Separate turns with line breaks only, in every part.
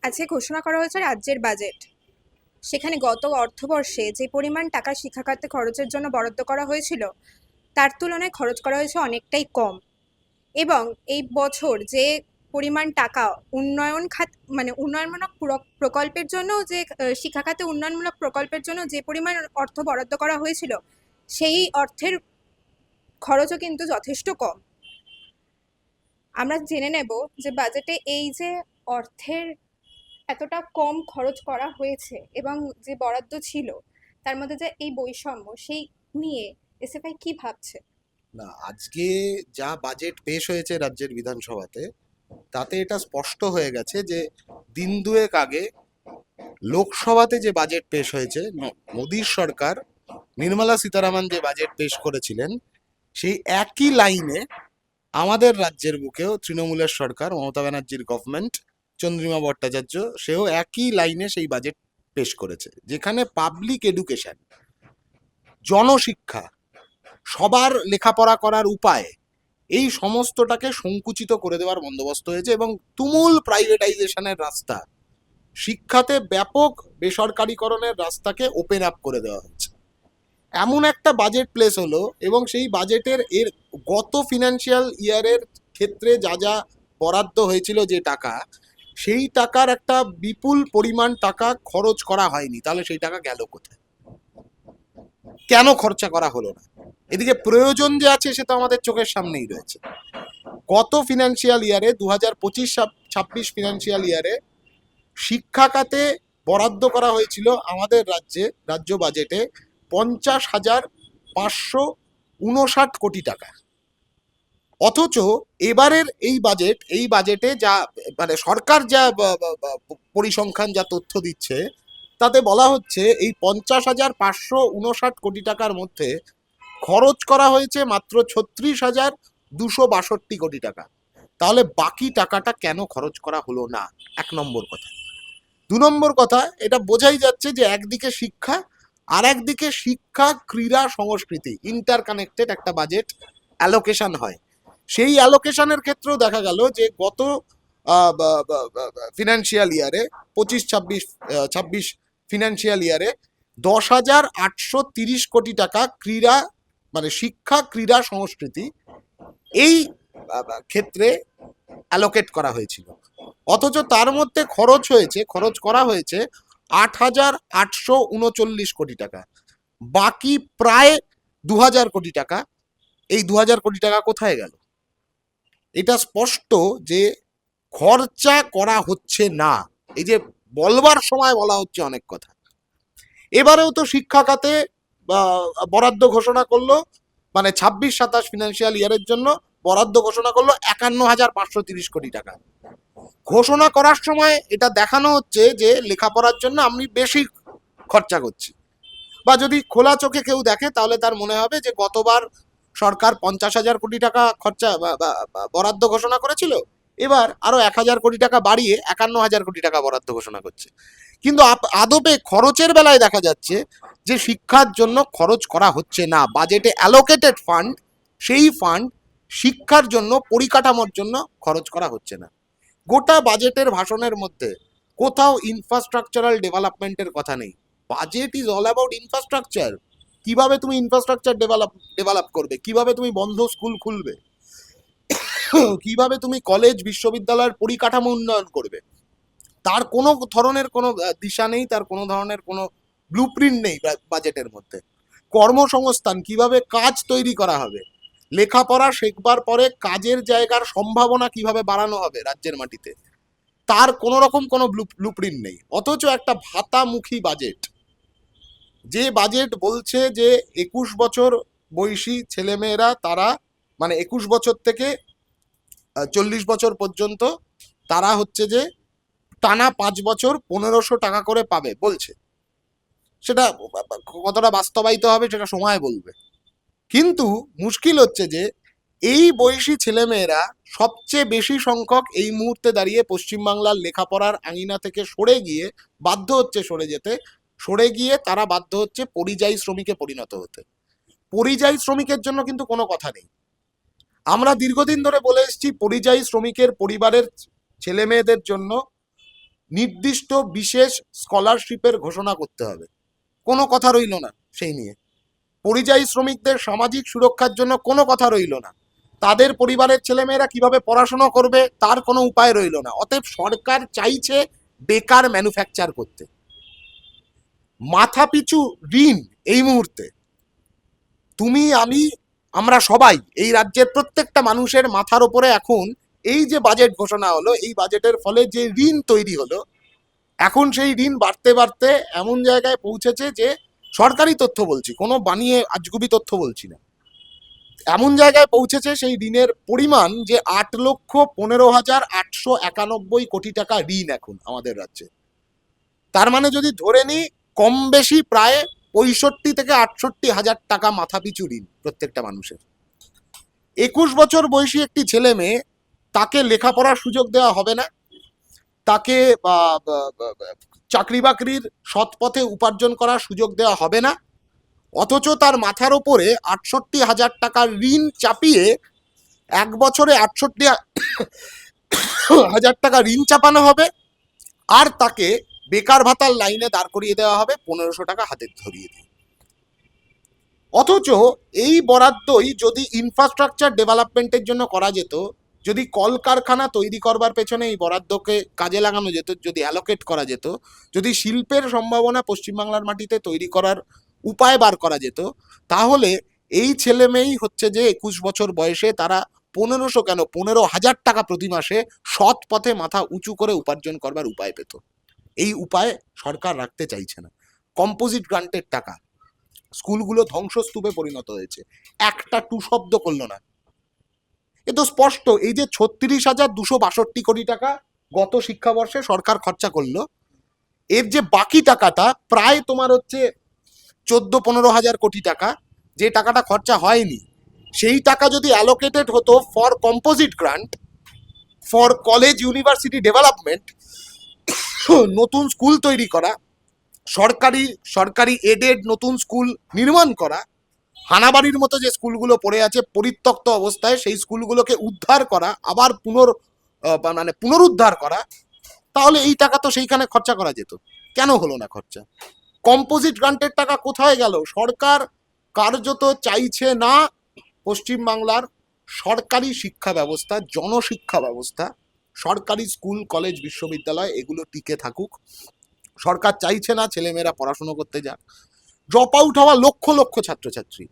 আজকে ঘোষণা করা হয়েছে রাজ্যের বাজেট। সেখানে গত অর্থবর্ষে যে পরিমাণ টাকা শিক্ষা খাতে খরচের জন্য বরাদ্দ করা হয়েছিল তার তুলনায় খরচ করা হয়েছে অনেকটাই কম। এবং এই বছর যে পরিমাণ টাকা উন্নয়ন খাত মানে উন্নয়নমূলক প্রকল্পের জন্য যে শিক্ষা খাতে উন্নয়নমূলক প্রকল্পের জন্য যে পরিমাণ অর্থ বরাদ্দ করা হয়েছিল সেই অর্থের খরচও কিন্তু যথেষ্ট কম। আমরা জেনে নেব যে বাজেটে এই যে অর্থের এতটা কম খরচ করা হয়েছে এবং যে বরাদ্দ ছিল তার মধ্যে যে এই বৈষম্য সেই নিয়ে এসএফআই কি ভাবছে।
না, আজকে যা বাজেট পেশ হয়েছে রাজ্যের বিধানসভাতে, তাতে এটা স্পষ্ট হয়ে গেছে যে দিন দুয়েক আগে লোকসভাতে যে বাজেট পেশ হয়েছে, মোদীর সরকার নির্মলা সীতারামন যে বাজেট পেশ করেছিলেন, সেই একই লাইনে আমাদের রাজ্যের বুকেও তৃণমূলের সরকার, মমতা ব্যানার্জির গভর্নমেন্ট, চন্দ্রিমা ভট্টাচার্য, সেও একই লাইনে সেই বাজেট পেশ করেছে, যেখানে পাবলিক এডুকেশন, জনশিক্ষা, সবার লেখাপড়া করার উপায়, এই সমস্তটাকে সংকুচিত করে দেওয়ার বন্দোবস্ত হয়েছে এবং তুমুল প্রাইভেটাইজেশনের রাস্তা, শিক্ষাতে ব্যাপক বেসরকারীকরণের রাস্তাকে ওপেন আপ করে দেওয়া হয়েছে। এমন একটা বাজেট প্লেস হলো এবং সেই বাজেটের গত ফিনান্সিয়াল ইয়ারের ক্ষেত্রে যা যা বরাদ্দ হয়েছিল যে টাকা, সেই টাকার একটা বিপুল পরিমাণ টাকা খরচ করা হয়নি। তাহলে সেই টাকা গেল কোথায়? কেন খরচা করা হলো না? এদিকে প্রয়োজন যে আছে সে তো আমাদের চোখের সামনেই রয়েছে। গত ফিনান্সিয়াল ইয়ারে 2025-26 ফিনান্সিয়াল ইয়ারে শিক্ষা খাতে বরাদ্দ করা হয়েছিল আমাদের রাজ্য বাজেটে 50,559 কোটি টাকা। অথচ এবারের এই বাজেটে যা মানে সরকার যা পরিসংখ্যান যা তথ্য দিচ্ছে, তাতে বলা হচ্ছে এই 50,559 কোটি টাকার মধ্যে খরচ করা হয়েছে মাত্র 36,262 কোটি টাকা। তাহলে বাকি টাকাটা কেন খরচ করা হলো না? এক নম্বর কথা। দু নম্বর কথা, এটা বোঝাই যাচ্ছে যে একদিকে শিক্ষা আর একদিকে শিক্ষা, ক্রীড়া, সংস্কৃতি ইন্টারকানেক্টেড একটা বাজেট অ্যালোকেশন হয়। সেই অ্যালোকেশনের ক্ষেত্রেও দেখা গেল যে গত ফিনান্সিয়াল ইয়ারে 25-26 ফিনান্সিয়াল ইয়ারে 10,830 কোটি টাকা ক্রীড়া মানে শিক্ষা, ক্রীড়া, সংস্কৃতি এই ক্ষেত্রে অ্যালোকেট করা হয়েছিল। অথচ তার মধ্যে খরচ করা হয়েছে 8,839 কোটি টাকা। বাকি প্রায় 2,000 কোটি টাকা, এই 2,000 কোটি টাকা কোথায় গেল? এটা স্পষ্ট যে খরচা করা হচ্ছে না। এই যে বলবার সময় বলা হচ্ছে অনেক কথা। এবারেও তো শিক্ষা খাতে বরাদ্দ ঘোষণা করলো, মানে 26-27 ফিনান্সিয়াল ইয়ারের জন্য বরাদ্দ ঘোষণা করলো 51,530 কোটি টাকা। ঘোষণা করার সময় এটা দেখানো হচ্ছে যে লেখাপড়ার জন্য আমি বেশি খরচা করছি, বা যদি খোলা চোখে কেউ দেখে তাহলে তার মনে হবে যে গতবার সরকার 50,000 কোটি টাকা খরচা বরাদ্দ ঘোষণা করেছিল, এবার আরো 1,000 কোটি টাকা বাড়িয়ে 51,000 কোটি টাকা বরাদ্দ ঘোষণা করছে। কিন্তু আদপে খরচের বেলায় দেখা যাচ্ছে যে শিক্ষার জন্য খরচ করা হচ্ছে না। বাজেটে অ্যালোকেটেড ফান্ড, সেই ফান্ড শিক্ষার জন্য, পরিকাঠামোর জন্য খরচ করা হচ্ছে না। গোটা বাজেটের ভাষণের মধ্যে কোথাও ইনফ্রাস্ট্রাকচারাল ডেভেলপমেন্টের কথা নেই। Budget is all about infrastructure. কিভাবে তুমি ইনফ্রাস্ট্রাকচার ডেভেলপ করবে, কিভাবে তুমি বন্ধ স্কুল খুলবে, কিভাবে তুমি কলেজ বিশ্ববিদ্যালয়ের পরিকাঠামো উন্নয়ন করবে, তার কোনো ধরনের কোনো দিশা নেই, তার কোনো ধরনের কোনো ব্লুপ্রিন্ট নেই বাজেটের মধ্যে। কর্মসংস্থান, কিভাবে কাজ তৈরি করা হবে, লেখাপড়া শেখবার পরে কাজের জায়গার সম্ভাবনা কিভাবে বাড়ানো হবে রাজ্যের মাটিতে, তার কোনো রকম কোনো ব্লুপ্রিন্ট নেই। অথচ একটা ভাতামুখী বাজেট, যে বাজেট বলছে যে 21 বছর বয়সী ছেলেমেয়েরা, তারা মানে 21 বছর থেকে 40 বছর পর্যন্ত, তারা হচ্ছে যে টানা 5 বছর 1,500 টাকা করে পাবে বলছে। সেটা কতটা বাস্তবায়িত হবে সেটা সময় বলবে। কিন্তু মুশকিল হচ্ছে যে এই বয়সী ছেলেমেয়েরা সবচেয়ে বেশি সংখ্যক এই মুহূর্তে দাঁড়িয়ে পশ্চিমবাংলার লেখাপড়ার আঙিনা থেকে সরে গিয়ে তারা বাধ্য হচ্ছে পরিযায়ী শ্রমিকে পরিণত হতে। পরিযায়ী শ্রমিকের জন্য কিন্তু কোনো কথা নেই। আমরা দীর্ঘদিন ধরে বলে এসেছি পরিযায়ী শ্রমিকের পরিবারের ছেলে মেয়েদের জন্য নির্দিষ্ট বিশেষ স্কলারশিপের ঘোষণা করতে হবে। কোনো কথা রইল না সেই নিয়ে। পরিযায়ী শ্রমিকদের সামাজিক সুরক্ষার জন্য কোনো কথা রইল না। তাদের পরিবারের ছেলেমেয়েরা কিভাবে পড়াশোনা করবে তার কোনো উপায় রইল না। অতএব সরকার চাইছে বেকার ম্যানুফ্যাকচার করতে। মাথাপিছু ঋণ এই মুহূর্তে তুমি আমি আমরা সবাই এই রাজ্যের প্রত্যেকটা মানুষের মাথার ওপরে এখন এই যে বাজেট ঘোষণা হলো, এই বাজেটের ফলে যে ঋণ তৈরি হলো, এখন সেই ঋণ বাড়তে বাড়তে এমন জায়গায় পৌঁছেছে যে, সরকারি তথ্য বলছি, কোনো বানিয়ে আজগুবি তথ্য বলছি না, এমন জায়গায় পৌঁছেছে সেই ঋণের পরিমাণ যে 8,15,891 কোটি টাকা ঋণ এখন আমাদের রাজ্যে। তার মানে যদি ধরে নিই কম বেশি প্রায় 65 থেকে 68 হাজার টাকা মাথাপিছু ঋণ প্রত্যেকটা মানুষের। 21 বছর বয়সী একটি ছেলে মেয়ে, তাকে লেখাপড়ার সুযোগ দেওয়া হবে না, তাকে চাকরি বাকরির সৎ পথে উপার্জন করার সুযোগ দেওয়া হবে না, অথচ তার মাথার ওপরে 68 হাজার টাকার ঋণ চাপিয়ে এক বছরে 68 হাজার টাকা ঋণ চাপানো হবে, আর তাকে বেকার ভাতার লাইনে দাঁড় করিয়ে দেওয়া হবে 1500 টাকা হাতে ধরিয়ে দিয়ে। অথচ এই বরাদ্দই যদি ইনফ্রাস্ট্রাকচার ডেভেলপমেন্টের জন্য করা যেত, যদি কলকারখানা তৈরি করবার পেছনে এই বরাদ্দকে কাজে লাগানো যেত, যদি অ্যালোকেট করা যেত, যদি শিল্পের সম্ভাবনা পশ্চিমবাংলার মাটিতে তৈরি করার উপায় বার করা যেত, তাহলে এই ছেলে মেয়েই হচ্ছে যে 21 বছর বয়সে তারা 1500 কেন 15,000 টাকা প্রতি মাসে সৎ পথে মাথা উঁচু করে উপার্জন করবার উপায় পেত। এই উপায় সরকার রাখতে চাইছে না। কম্পোজিট গ্রান্টের টাকা, স্কুলগুলো ধ্বংসস্তূপে পরিণত হয়েছে, একটা টু শব্দ করলো না। এ তো স্পষ্ট, এই যে 36,262 কোটি টাকা গত শিক্ষাবর্ষে সরকার খরচা করলো, এর যে বাকি টাকাটা প্রায় তোমার হচ্ছে 14-15 হাজার কোটি টাকা, যে টাকাটা খরচা হয়নি, সেই টাকা যদি অ্যালোকেটেড হতো for composite grant, for college university development, নতুন স্কুল তৈরি করা, সরকারি এডেড নতুন স্কুল নির্মাণ করা, হানাবাড়ির মতো যে স্কুলগুলো পড়ে আছে পরিত্যক্ত অবস্থায়, সেই স্কুলগুলোকে উদ্ধার করা, আবার পুনরুদ্ধার করা, তাহলে এই টাকা তো সেইখানে খরচা করা যেত। কেন হলো না খরচা? কম্পোজিট গ্রান্টের টাকা কোথায় গেল? সরকার কার্যত চাইছে না পশ্চিমবাংলার সরকারি শিক্ষা ব্যবস্থা, জনশিক্ষা ব্যবস্থা, সরকারি স্কুল কলেজ বিশ্ববিদ্যালয় এগুলো টিকে থাকুক। সরকার চাইছে না ছেলেমেয়েরা পড়াশুনো করতে যাক। ড্রপ আউট হওয়া লক্ষ লক্ষ ছাত্রছাত্রী,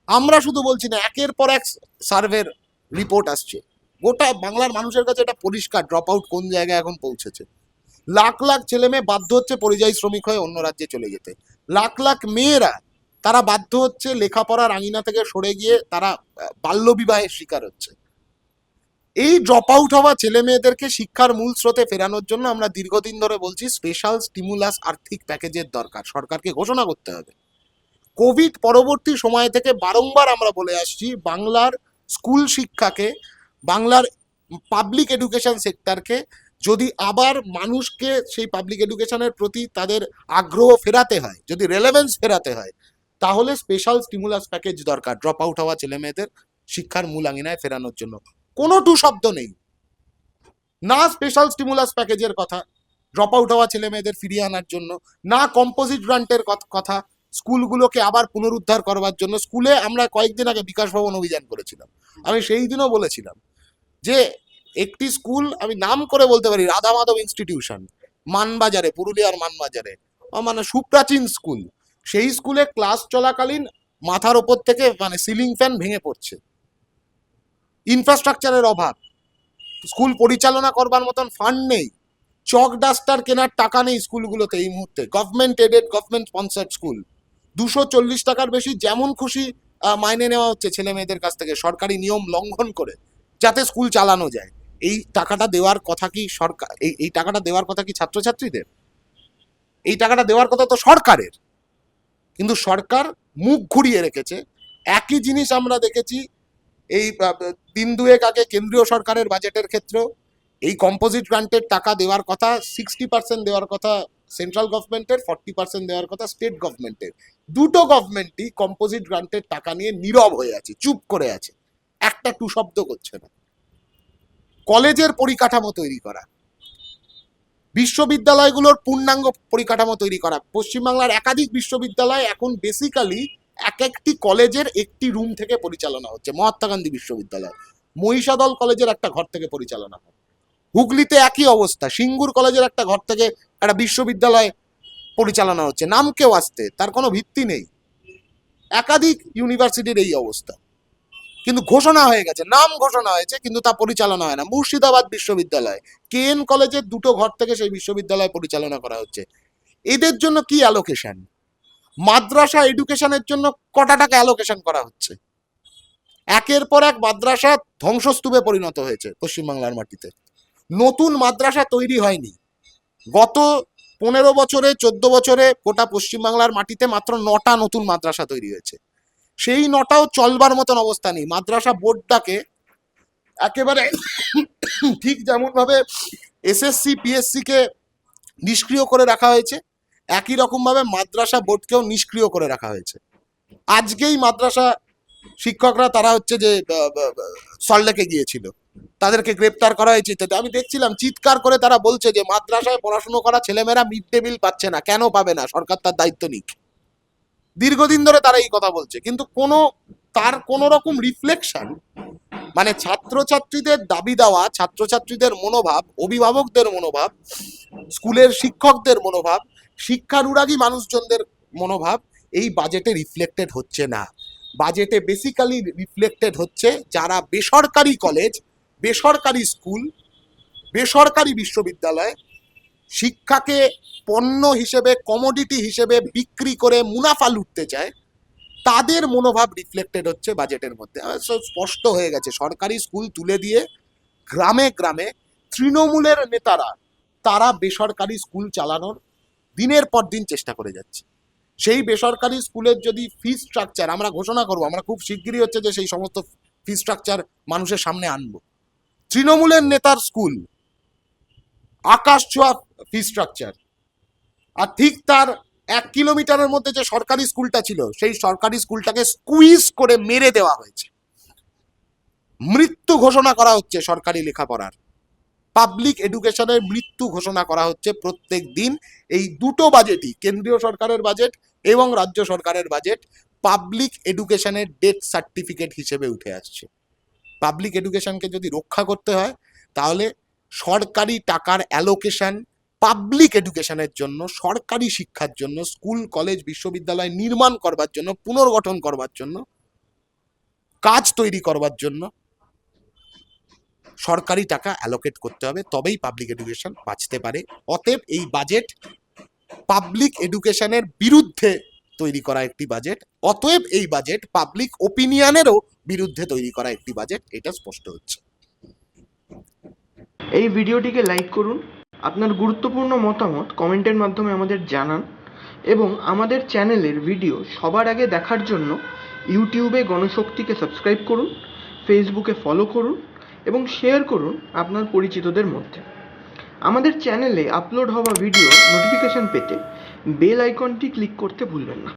আমরা শুধু বলছি না, একের পর এক সার্ভের রিপোর্ট আসছে, গোটা বাংলার মানুষের কাছে এটা পরিষ্কার ড্রপ আউট কোন জায়গায় এখন পৌঁছেছে। লাখ লাখ ছেলে মেয়ে বাধ্য হচ্ছে পরিযায়ী শ্রমিক হয়ে অন্য রাজ্যে চলে যেতে। লাখ লাখ মেয়েরা তারা বাধ্য হচ্ছে লেখাপড়ার আঙিনা থেকে সরে গিয়ে তারা বাল্যবিবাহের শিকার হচ্ছে। এই ড্রপ আউট হওয়া ছেলে মেয়েদেরকে শিক্ষার মূল স্রোতে ফেরানোর জন্য আমরা দীর্ঘদিন ধরে বলছি স্পেশাল স্টিমুলাস আর্থিক প্যাকেজের দরকার, সরকারকে ঘোষণা করতে হবে। কোভিড পরবর্তী সময় থেকে বারংবার আমরা বলে আসছি, বাংলার স্কুল শিক্ষাকে, বাংলার পাবলিক এডুকেশন সেক্টরকে যদি আবার মানুষকে সেই পাবলিক এডুকেশনের প্রতি তাদের আগ্রহ ফেরাতে হয়, যদি রেলেভেন্স ফেরাতে হয়, তাহলে স্পেশাল স্টিমুলাস প্যাকেজ দরকার ড্রপ আউট হওয়া ছেলে মেয়েদের শিক্ষার মূল আঙিনায় ফেরানোর জন্য। কোনো টু শব্দ নেই, না স্পেশাল স্টিমুলাস প্যাকেজের কথা ড্রপ আউট হওয়া ছেলে মেয়েদের ফিরিয়ে আনার জন্য, না কম্পোজিট গ্রান্টের কথা স্কুলগুলোকে আবার পুনরুদ্ধার করবার জন্য। স্কুলে আমরা কয়েকদিন আগে বিকাশ ভবন অভিযান করেছিলাম, আমি সেই দিনও বলেছিলাম যে একটি স্কুল, আমি নাম করে বলতে পারি, রাধা মাধব ইনস্টিটিউশন, মানবাজারে, পুরুলিয়ার মানবাজারে, মানে সুপ্রাচীন স্কুল, সেই স্কুলে ক্লাস চলাকালীন মাথার ওপর থেকে সিলিং ফ্যান ভেঙে পড়ছে। ইনফ্রাস্ট্রাকচারের অভাব, স্কুল পরিচালনা করবার মতন ফান্ড নেই, চক ডাস্টার কেনার টাকা নেই স্কুলগুলোতে এই মুহূর্তে। Government aided, government sponsored school, 240 টাকার বেশি যেমন খুশি মাইনে নেওয়া হচ্ছে ছেলে মেয়েদের কাছ থেকে সরকারি নিয়ম লঙ্ঘন করে, যাতে স্কুল চালানো যায়। এই টাকাটা দেওয়ার কথা কি সরকার, এই টাকাটা দেওয়ার কথা কি ছাত্রছাত্রীদের? এই টাকাটা দেওয়ার কথা তো সরকারের, কিন্তু সরকার মুখ ঘুরিয়ে রেখেছে। একই জিনিস আমরা দেখেছি এই দিন দুয়েক আগে কেন্দ্রীয় সরকারের বাজেটের ক্ষেত্রেও। এই কম্পোজিট গ্রান্টের টাকা দেওয়ার কথা, 60% দেওয়ার কথা সেন্ট্রাল গভর্নমেন্টের, 40% দেওয়ার কথা স্টেট গভর্নমেন্টের। দুটো গভর্নমেন্টই কম্পোজিট গ্রান্টের টাকা নিয়ে নীরব হয়ে আছে, চুপ করে আছে, একটা টু শব্দ করছে না। কলেজের পরিকাঠামো তৈরি করা, বিশ্ববিদ্যালয়গুলোর পূর্ণাঙ্গ পরিকাঠামো তৈরি করা। পশ্চিমবাংলার একাধিক বিশ্ববিদ্যালয় এখন বেসিক্যালি এক একটি কলেজের একটি রুম থেকে পরিচালনা হচ্ছে। মহাত্মা গান্ধী বিশ্ববিদ্যালয় মহিষাদল কলেজের একটা ঘর থেকে পরিচালনা হয়, হুগলিতে একই অবস্থা, সিঙ্গুর কলেজের একটা ঘর থেকে একটা বিশ্ববিদ্যালয় পরিচালনা হচ্ছে। নাম কেউ আসতে, তার কোনো ভিত্তি নেই। একাধিক ইউনিভার্সিটির এই অবস্থা, কিন্তু ঘোষণা হয়ে গেছে, নাম ঘোষণা হয়েছে, কিন্তু তা পরিচালনা হয় না। মুর্শিদাবাদ বিশ্ববিদ্যালয় কেএন কলেজের দুটো ঘর থেকে সেই বিশ্ববিদ্যালয় পরিচালনা করা হচ্ছে। এদের জন্য কি অ্যালোকেশন? মাদ্রাসা এডুকেশনের জন্য কটা টাকা অ্যালোকেশন করা হচ্ছে? একের পর এক মাদ্রাসা ধ্বংসস্তূপে পরিণত হয়েছে পশ্চিমবাংলার মাটিতে। নতুন মাদ্রাসা তৈরি হয়নি। গত 15 বছরে 14 বছরে গোটা পশ্চিমবাংলার মাটিতে মাত্র 9টা নতুন মাদ্রাসা তৈরি হয়েছে। সেই 9টাও চলবার মতন অবস্থা নেই। মাদ্রাসা বোর্ডটাকে একেবারে ঠিক যেমন ভাবে এসএসসি পিএসসি কে নিষ্ক্রিয় করে রাখা হয়েছে, একই রকম ভাবে মাদ্রাসা বোর্ডকেও নিষ্ক্রিয় করে রাখা হয়েছে। আজকেই মাদ্রাসা শিক্ষকরা তারা হচ্ছে যে সল্টলেকে গিয়েছিল, তাদেরকে গ্রেপ্তার করা হয়েছে ইত্যাদি। আমি দেখছিলাম চিৎকার করে তারা বলছে যে মাদ্রাসায় পড়াশুনো করা ছেলেমেয়েরা মিড ডে মিল পাচ্ছে না। কেন পাবে না? সরকার তার দায়িত্ব নিক। দীর্ঘদিন ধরে তারা এই কথা বলছে, কিন্তু তার কোনো রকম রিফ্লেকশন, মানে ছাত্রছাত্রীদের দাবি দেওয়া, ছাত্রছাত্রীদের মনোভাব, অভিভাবকদের মনোভাব, স্কুলের শিক্ষকদের মনোভাব, শিক্ষানুরাগী মানুষজনদের মনোভাব এই বাজেটে রিফ্লেক্টেড হচ্ছে না। বাজেটে বেসিক্যালি রিফ্লেক্টেড হচ্ছে যারা বেসরকারি কলেজ, বেসরকারি স্কুল, বেসরকারি বিশ্ববিদ্যালয় শিক্ষাকে পণ্য হিসেবে, কমোডিটি হিসেবে বিক্রি করে মুনাফা লুটতে চায়, তাদের মনোভাব রিফ্লেক্টেড হচ্ছে বাজেটের মধ্যে। স্পষ্ট হয়ে গেছে, সরকারি স্কুল তুলে দিয়ে গ্রামে গ্রামে তৃণমূলের নেতারা তারা বেসরকারি স্কুল চালানোর দিনের পর দিন চেষ্টা করে যাচ্ছে। সেই বেসরকারি স্কুলের যদি ফি স্ট্রাকচার আমরা ঘোষণা করবো, আমরা খুব শিগগিরই হচ্ছে যে সেই সমস্ত ফি স্ট্রাকচার মানুষের সামনে আনবো। তৃণমূলের নেতার স্কুল আকাশ ছোঁয়া ফি স্ট্রাকচার, আর ঠিক তার 1 কিলোমিটারের মধ্যে যে সরকারি স্কুলটা ছিল সেই সরকারি স্কুলটাকে স্কুইজ করে মেরে দেওয়া হয়েছে। মৃত্যু ঘোষণা করা হচ্ছে সরকারি লেখাপড়ার, পাবলিক এডুকেশনের মৃত্যু ঘোষণা করা হচ্ছে প্রত্যেক দিন। এই দুটো বাজেটই, কেন্দ্রীয় সরকারের বাজেট এবং রাজ্য সরকারের বাজেট, পাবলিক এডুকেশনের ডেথ সার্টিফিকেট হিসেবে উঠে আসছে। পাবলিক এডুকেশনকে যদি রক্ষা করতে হয় তাহলে সরকারি টাকার অ্যালোকেশন পাবলিক এডুকেশনের জন্য, সরকারি শিক্ষার জন্য, স্কুল কলেজ বিশ্ববিদ্যালয় নির্মাণ করবার জন্য, পুনর্গঠন করবার জন্য, কাজ তৈরি করবার জন্য সরকারি টাকা অ্যালোকেট করতে হবে, তবেই পাবলিক এডুকেশন বাঁচতে পারে। অতএব এই বাজেট পাবলিক এডুকেশনের বিরুদ্ধে তৈরি করা একটি বাজেট, অতএব এই বাজেট পাবলিক ওপিনিয়নেরও বিরুদ্ধে তৈরি করা একটি বাজেট, এটা স্পষ্ট হচ্ছে।
এই ভিডিওটিকে লাইক করুন, আপনার গুরুত্বপূর্ণ মতামত কমেন্টের মাধ্যমে আমাদের জানান এবং আমাদের চ্যানেলের ভিডিও সবার আগে দেখার জন্য ইউটিউবে গণশক্তিকে সাবস্ক্রাইব করুন, ফেসবুকে ফলো করুন এবং শেয়ার করুন আপনার পরিচিতদের মধ্যে। আমাদের চ্যানেলে আপলোড হওয়া ভিডিও নোটিফিকেশন পেতে বেল আইকনটি ক্লিক করতে ভুলবেন না।